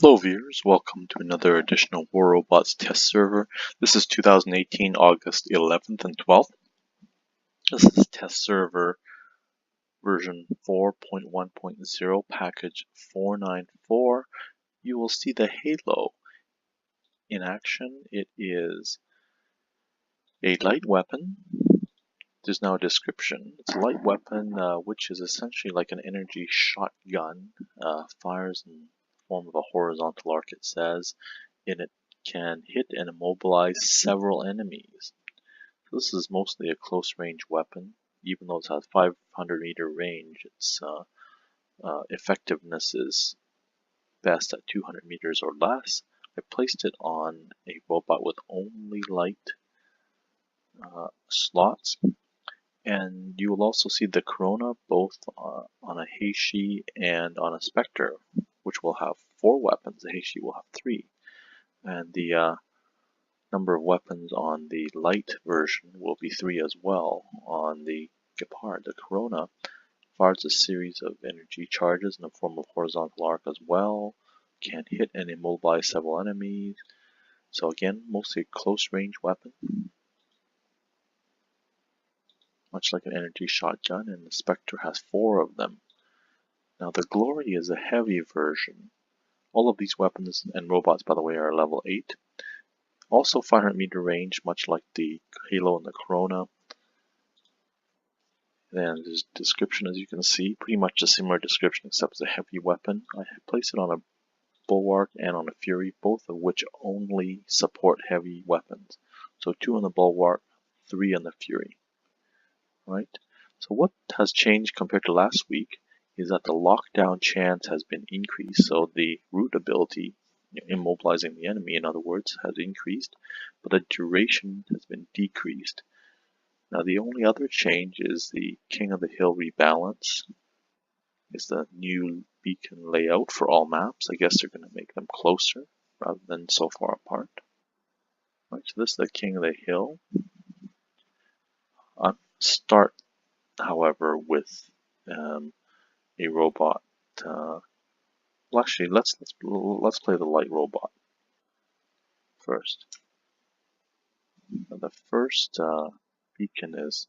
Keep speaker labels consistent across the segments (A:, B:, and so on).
A: Hello viewers, welcome to another edition of War Robots Test Server. This is 2018 August 11th and 12th. This is Test Server version 4.1.0 package 494. You will see the Halo in action. It is a light weapon. There's now a description. It's a light weapon which is essentially like an energy shotgun. Fires in the form of a horizontal arc, it says. And it can hit and immobilize several enemies. So this is mostly a close range weapon. Even though it has 500-meter range, its effectiveness is best at 200 meters or less. I placed it on a robot with only light slots. And you will also see the Corona both on a Heishi and on a Spectre, which will have 4 weapons. The Heishi will have 3. And the number of weapons on the light version will be 3 as well. On the Gepard, the Corona fires a series of energy charges in the form of horizontal arc as well, can hit and immobilize several enemies. So again, mostly a close range weapon, much like an energy shotgun, and the Spectre has 4 of them. Now the Glory is a heavy version. All of these weapons and robots, by the way, are level 8. Also 500-meter range, much like the Halo and the Corona. Then there's description, as you can see, pretty much a similar description except it's a heavy weapon. I placed it on a Bulwark and on a Fury, both of which only support heavy weapons. So 2 on the Bulwark, 3 on the Fury. Right? So what has changed compared to last week is that the lockdown chance has been increased. So the root ability, immobilizing the enemy, in other words, has increased, but the duration has been decreased. Now the only other change is the King of the Hill rebalance. Is the new beacon layout for all maps. I guess they're going to make them closer rather than so far apart. Right, so this is the King of the Hill. Start, however, with a robot. Well, actually, let's play the light robot first. Now, the first beacon is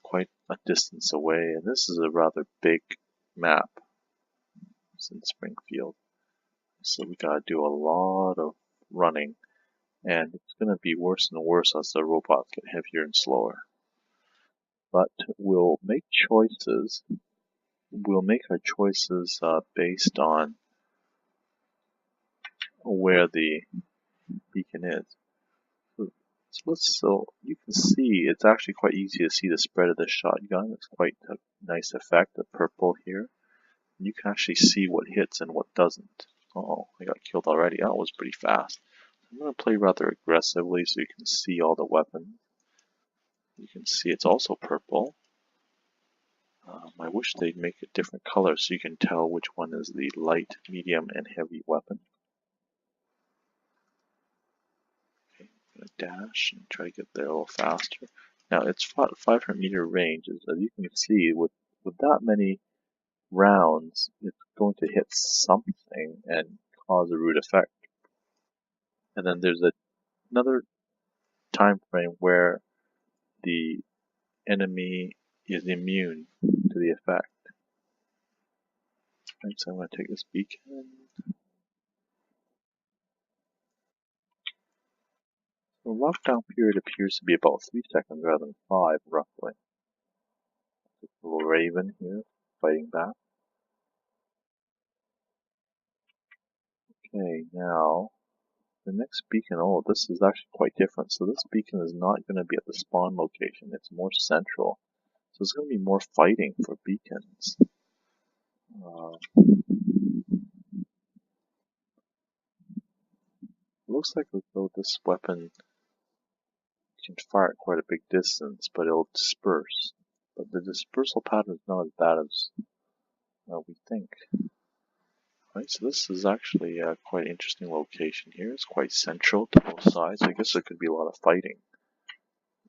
A: quite a distance away, and this is a rather big map. It's in Springfield, so we gotta do a lot of running, and it's gonna be worse and worse as the robots get heavier and slower. But we'll make choices. We'll make our choices based on where the beacon is. So you can see it's actually quite easy to see the spread of the shotgun. It's quite a nice effect, the purple here. You can actually see what hits and what doesn't. Oh, I got killed already. That was pretty fast. I'm going to play rather aggressively so you can see all the weapons. You can see it's also purple. I wish they'd make it different colors so you can tell which one is the light, medium, and heavy weapon. Okay, I'm going to dash and try to get there a little faster. Now it's 500-meter range. As you can see, with that many rounds, it's going to hit something and cause a root effect. And then there's another time frame where the enemy is immune to the effect. Right, so I'm going to take this beacon. The lockdown period appears to be about 3 seconds rather than 5, roughly. This little raven here fighting back. Okay, now the next beacon, oh, this is actually quite different. So this beacon is not going to be at the spawn location, it's more central. So there's going to be more fighting for beacons. Looks like as though this weapon can fire at quite a big distance, but it'll disperse. But the dispersal pattern is not as bad as we think. Right, so this is actually a quite interesting location here. It's quite central to both sides. I guess there could be a lot of fighting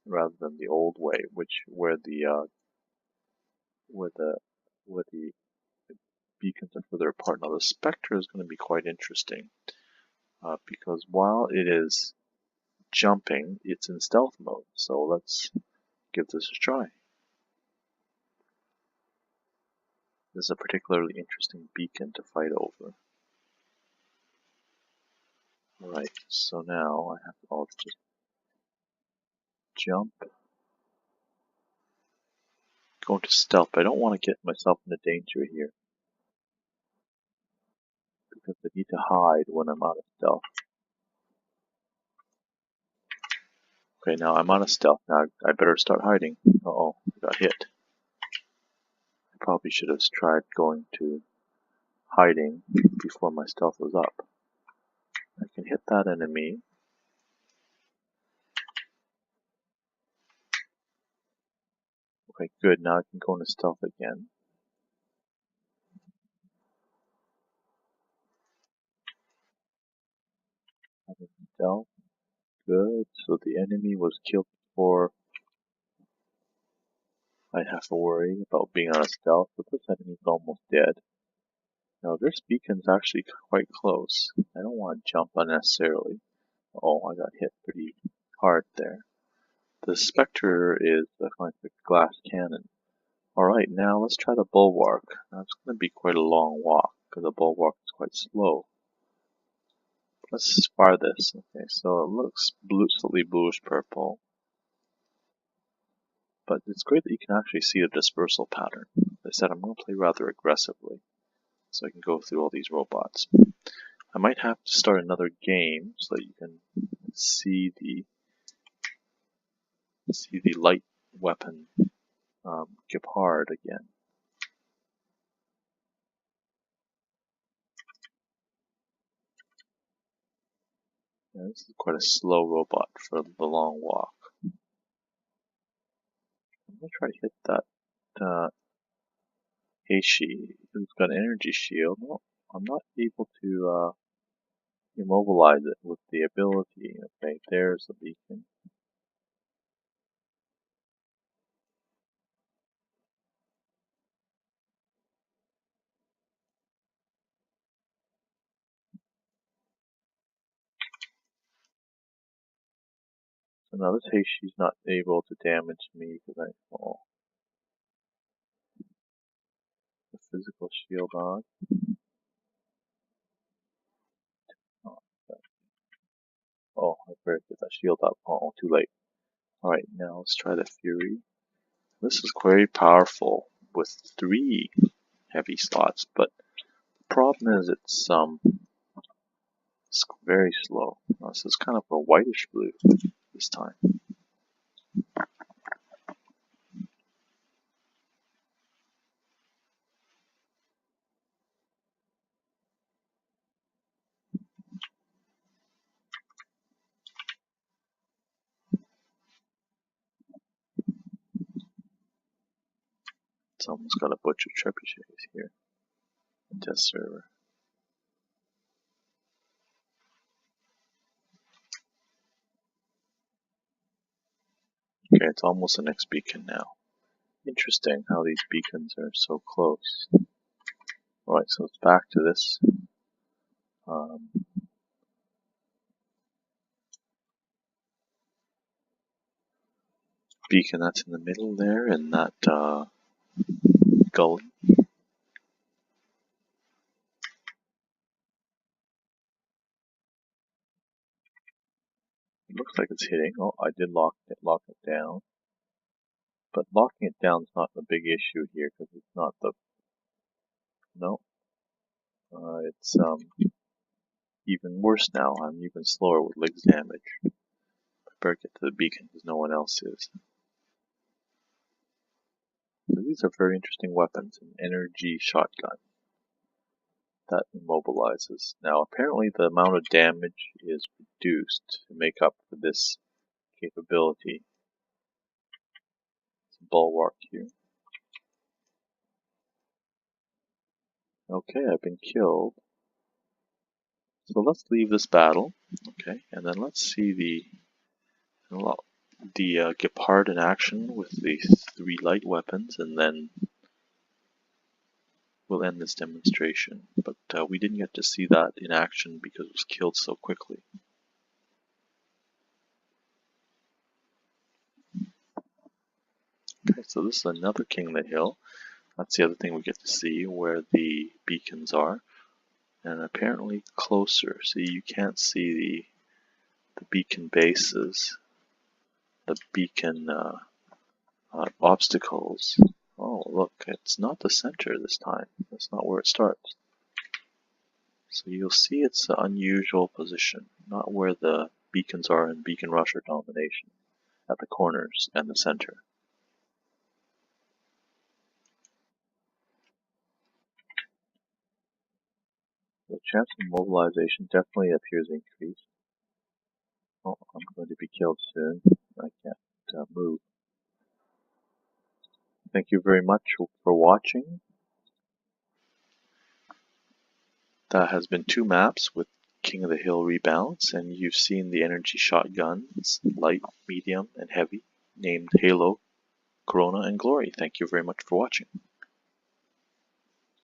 A: rather than the old way, where the beacons are further part. Now the Spectre is going to be quite interesting because while it is jumping, it's in stealth mode. So let's give this a try. This is a particularly interesting beacon to fight over. Alright, so now I'll just jump, go into stealth. I don't want to get myself into danger here because I need to hide when I'm out of stealth. Okay, now I'm out of stealth. Now I better start hiding. Uh-oh, I got hit. I probably should have tried going to hiding before my stealth was up. I can hit that enemy. Okay, good. Now I can go into stealth again. I'm in stealth. Good. So the enemy was killed before I'd have to worry about being out of stealth, but this enemy's almost dead. Now this beacon's actually quite close. I don't want to jump unnecessarily. Oh, I got hit pretty hard there. The Spectre is like a glass cannon. Alright, now let's try the Bulwark. Now it's going to be quite a long walk, because the Bulwark is quite slow. Let's fire this. Okay, so it looks slightly bluish purple. But it's great that you can actually see the dispersal pattern. As I said, I'm going to play rather aggressively, so I can go through all these robots. I might have to start another game so that you can see the light weapon Gepard again. Yeah, this is quite a slow robot for the long walk. I'm going to try to hit that Heishi, who's got an energy shield. No, I'm not able to immobilize it with the ability. Okay, there's the beacon. So now this Heishi's not able to damage me because the physical shield on. Oh, I better get that shield up. Oh, too late. Alright, now let's try the Fury. This is very powerful with 3 heavy slots, but the problem is it's very slow. This is kind of a whitish blue this time. It's almost got a butcher trebuchets here. Test server. Okay, it's almost the next beacon now. Interesting how these beacons are so close. Alright, so it's back to this beacon that's in the middle there, and that gully. It looks like it's hitting. Oh, I did lock it down. But locking it down is not the big issue here, because it's not the... No. It's even worse now. I'm even slower with legs damage. I better get to the beacon, because no one else is. So these are very interesting weapons. An energy shotgun that immobilizes. Now, apparently the amount of damage is reduced to make up for this capability. It's a bulwark here. Okay, I've been killed. So let's leave this battle. Okay, and then let's see the Gepard in action with the 3 light weapons, and then we'll end this demonstration. But we didn't get to see that in action because it was killed so quickly. Okay, so this is another King of the Hill. That's the other thing we get to see, where the beacons are. And apparently closer. See, you can't see the beacon bases, the beacon obstacles. Oh, look, it's not the center this time. That's not where it starts. So you'll see it's an unusual position, not where the beacons are in Beacon Rush or Domination, at the corners and the center. The chance of mobilization definitely appears increased. Oh, I'm going to be killed soon. I can't move. Thank you very much for watching. That has been 2 maps with King of the Hill rebalance, and you've seen the energy shotguns, light, medium, and heavy, named Halo, Corona, and Glory. Thank you very much for watching.